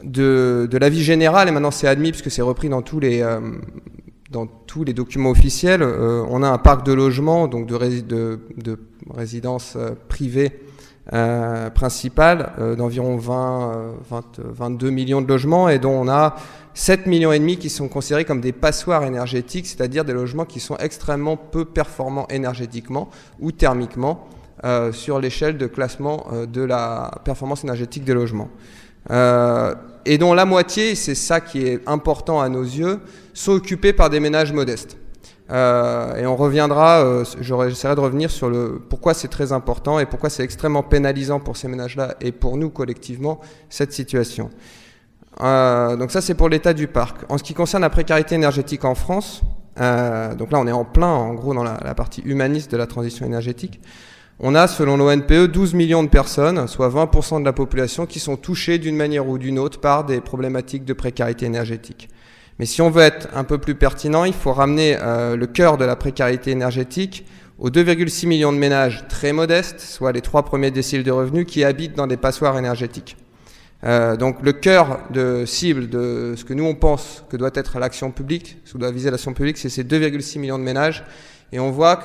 de l'avis général, et maintenant c'est admis puisque c'est repris dans tous les documents officiels, on a un parc de logements, donc de résidences privées principales, d'environ 22 millions de logements, et dont on a 7,5 millions qui sont considérés comme des passoires énergétiques, c'est-à-dire des logements qui sont extrêmement peu performants énergétiquement ou thermiquement sur l'échelle de classement de la performance énergétique des logements. Et dont la moitié, c'est ça qui est important à nos yeux, sont occupés par des ménages modestes. Et on reviendra, j'essaierai de revenir sur pourquoi c'est très important et pourquoi c'est extrêmement pénalisant pour ces ménages-là et pour nous collectivement, cette situation. Donc ça, c'est pour l'état du parc. En ce qui concerne la précarité énergétique en France, donc là on est en plein, en gros, dans la partie humaniste de la transition énergétique. On a, selon l'ONPE, 12 millions de personnes, soit 20% de la population, qui sont touchées d'une manière ou d'une autre par des problématiques de précarité énergétique. Mais si on veut être un peu plus pertinent, il faut ramener le cœur de la précarité énergétique aux 2,6 millions de ménages très modestes, soit les 3 premiers déciles de revenus, qui habitent dans des passoires énergétiques. Donc le cœur de cible de ce que nous on pense que doit être l'action publique, ce que doit viser l'action publique, c'est ces 2,6 millions de ménages. Et on verra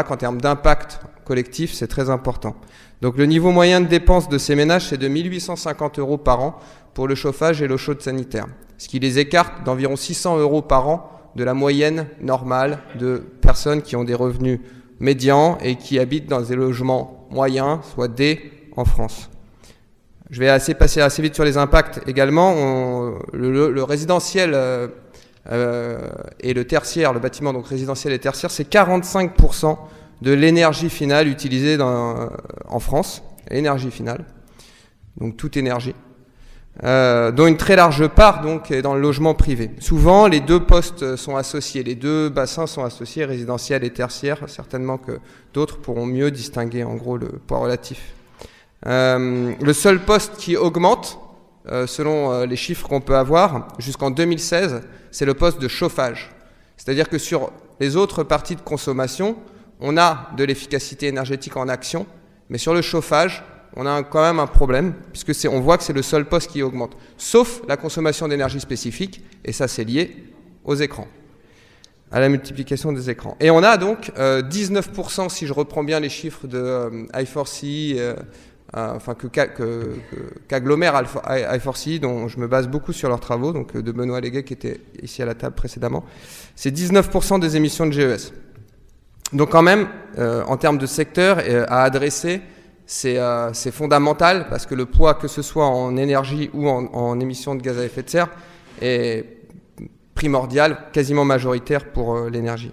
qu'en termes d'impact collectif, c'est très important. Donc le niveau moyen de dépenses de ces ménages, c'est de 1 850 € par an pour le chauffage et l'eau chaude sanitaire, ce qui les écarte d'environ 600 € par an de la moyenne normale de personnes qui ont des revenus médians et qui habitent dans des logements moyens, soit D, en France. Je vais passer assez vite sur les impacts également. Le résidentiel et le tertiaire, le bâtiment donc résidentiel et tertiaire, c'est 45% de l'énergie finale utilisée en France, l'énergie finale, donc toute énergie, dont une très large part donc est dans le logement privé. Souvent, les deux postes sont associés, les deux bassins sont associés, résidentiel et tertiaire. Certainement que d'autres pourront mieux distinguer en gros le poids relatif. Le seul poste qui augmente, selon les chiffres qu'on peut avoir, jusqu'en 2016, c'est le poste de chauffage. C'est-à-dire que sur les autres parties de consommation, on a de l'efficacité énergétique en action, mais sur le chauffage, on a quand même un problème, puisque on voit que c'est le seul poste qui augmente, sauf la consommation d'énergie spécifique, et ça c'est lié aux écrans, à la multiplication des écrans. Et on a donc 19%, si je reprends bien les chiffres de I4CE, qu'agglomère I4CE, dont je me base beaucoup sur leurs travaux, donc de Benoît Léguet qui était ici à la table précédemment, c'est 19% des émissions de GES. Donc quand même, en termes de secteur à adresser, c'est fondamental, parce que le poids, que ce soit en énergie ou en émissions de gaz à effet de serre, est primordial, quasiment majoritaire pour l'énergie.